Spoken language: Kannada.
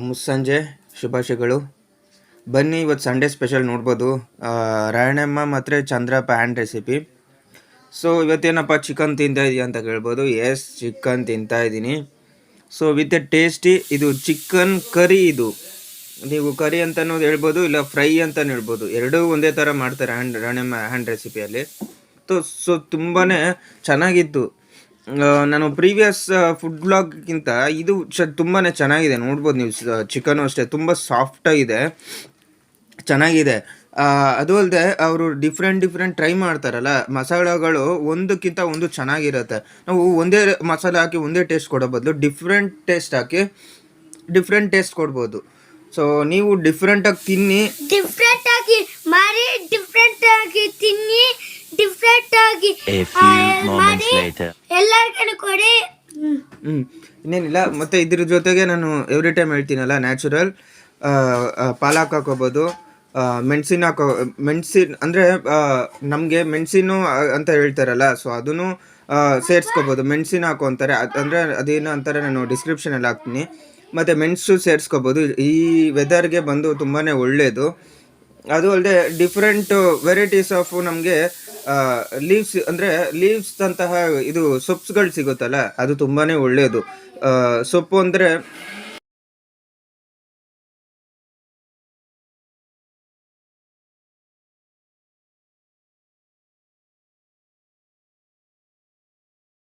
ಮುಸ್ಸಂಜೆ ಶುಭಾಶಯಗಳು. ಬನ್ನಿ ಇವತ್ತು ಸಂಡೇ ಸ್ಪೆಷಲ್ ನೋಡ್ಬೋದು. ರಾಯಣಮ್ಮ ಮತ್ತು ಚಂದ್ರಪ್ಪ ಹ್ಯಾಂಡ್ ರೆಸಿಪಿ. ಸೊ ಇವತ್ತೇನಪ್ಪ ಚಿಕನ್ ತಿಂತಾ ಇದೆಯಾ ಅಂತ ಕೇಳ್ಬೋದು. ಎಸ್, ಚಿಕನ್ ತಿಂತಾ ಇದ್ದೀನಿ. ಸೊ ವಿತ್ ಎ ಟೇಸ್ಟಿ, ಇದು ಚಿಕನ್ ಕರಿ. ಇದು ನೀವು ಕರಿ ಅಂತಲೂ ಹೇಳ್ಬೋದು, ಇಲ್ಲ ಫ್ರೈ ಅಂತಲೂ ಹೇಳ್ಬೋದು. ಎರಡೂ ಒಂದೇ ಥರ ಮಾಡ್ತಾರೆ ರಾಯಣಮ್ಮ ಹ್ಯಾಂಡ್ ರೆಸಿಪಿಯಲ್ಲಿ. ಸೊ ತುಂಬಾ ಚೆನ್ನಾಗಿತ್ತು. ನಾನು ಪ್ರೀವಿಯಸ್ ಫುಡ್ ಬ್ಲಾಗ್ಗಿಂತ ಇದು ತುಂಬಾ ಚೆನ್ನಾಗಿದೆ. ನೋಡ್ಬೋದು ನೀವು, ಚಿಕನು ಅಷ್ಟೇ ತುಂಬ ಸಾಫ್ಟಾಗಿದೆ, ಚೆನ್ನಾಗಿದೆ. ಅದು ಅಲ್ಲದೆ ಅವರು ಡಿಫ್ರೆಂಟ್ ಟ್ರೈ ಮಾಡ್ತಾರಲ್ಲ, ಮಸಾಲೆಗಳು ಒಂದಕ್ಕಿಂತ ಒಂದು ಚೆನ್ನಾಗಿರುತ್ತೆ. ನಾವು ಒಂದೇ ಮಸಾಲೆ ಹಾಕಿ ಒಂದೇ ಟೇಸ್ಟ್ ಕೊಡೋ ಬದಲು ಡಿಫ್ರೆಂಟ್ ಟೇಸ್ಟ್ ಹಾಕಿ ಡಿಫ್ರೆಂಟ್ ಟೇಸ್ಟ್ ಕೊಡ್ಬೋದು. ಸೊ ನೀವು ಡಿಫ್ರೆಂಟಾಗಿ ತಿನ್ನಿ, ಡಿಫ್ರೆಂಟ್ ಆಗಿ ಮಾಡಿ, ಡಿಫ್ರೆಂಟ್ ಆಗಿ ತಿನ್ನಿ, ಡಿಫ್ರೆಂಟ್ ಆಗಿ ಮಾಡಿ, ಎಲ್ಲರಿಗೂ ಕೊಡಿ. ಇನ್ನೇನಿಲ್ಲ. ಮತ್ತು ಇದ್ರ ಜೊತೆಗೆ ನಾನು ಎವ್ರಿ ಟೈಮ್ ಹೇಳ್ತೀನಲ್ಲ, ನ್ಯಾಚುರಲ್ ಪಾಲಕ್ ಹಾಕೋಬೋದು, ಮೆಣಸಿನ ಅಂದರೆ ನಮಗೆ ಮೆಣಸಿನು ಅಂತ ಹೇಳ್ತಾರಲ್ಲ, ಸೊ ಅದನ್ನು ಸೇರಿಸ್ಕೋಬೋದು. ಮೆಣಸಿನ ಹಾಕೋ ಅಂತಾರೆ, ಅಂದರೆ ಅದೇನು ಅಂತಾರೆ, ನಾನು ಡಿಸ್ಕ್ರಿಪ್ಷನಲ್ಲಿ ಹಾಕ್ತೀನಿ. ಮತ್ತು ಮೆಣಸು ಸೇರಿಸ್ಕೋಬೋದು. ಈ ವೆದರ್ಗೆ ಬಂದು ತುಂಬಾ ಒಳ್ಳೆಯದು. ಅದು ಅಲ್ಲದೆ ಡಿಫ್ರೆಂಟ್ ವೆರೈಟೀಸ್ ಆಫ್ ನಮಗೆ ಲೀವ್ಸ್, ಅಂದರೆ ಲೀವ್ಸ್ ಅಂತಹ ಇದು ಸೊಪ್ಪುಗಳು ಸಿಗುತ್ತಲ್ಲ, ಅದು ತುಂಬಾ ಒಳ್ಳೆಯದು. ಸೊಪ್ಪು ಅಂದರೆ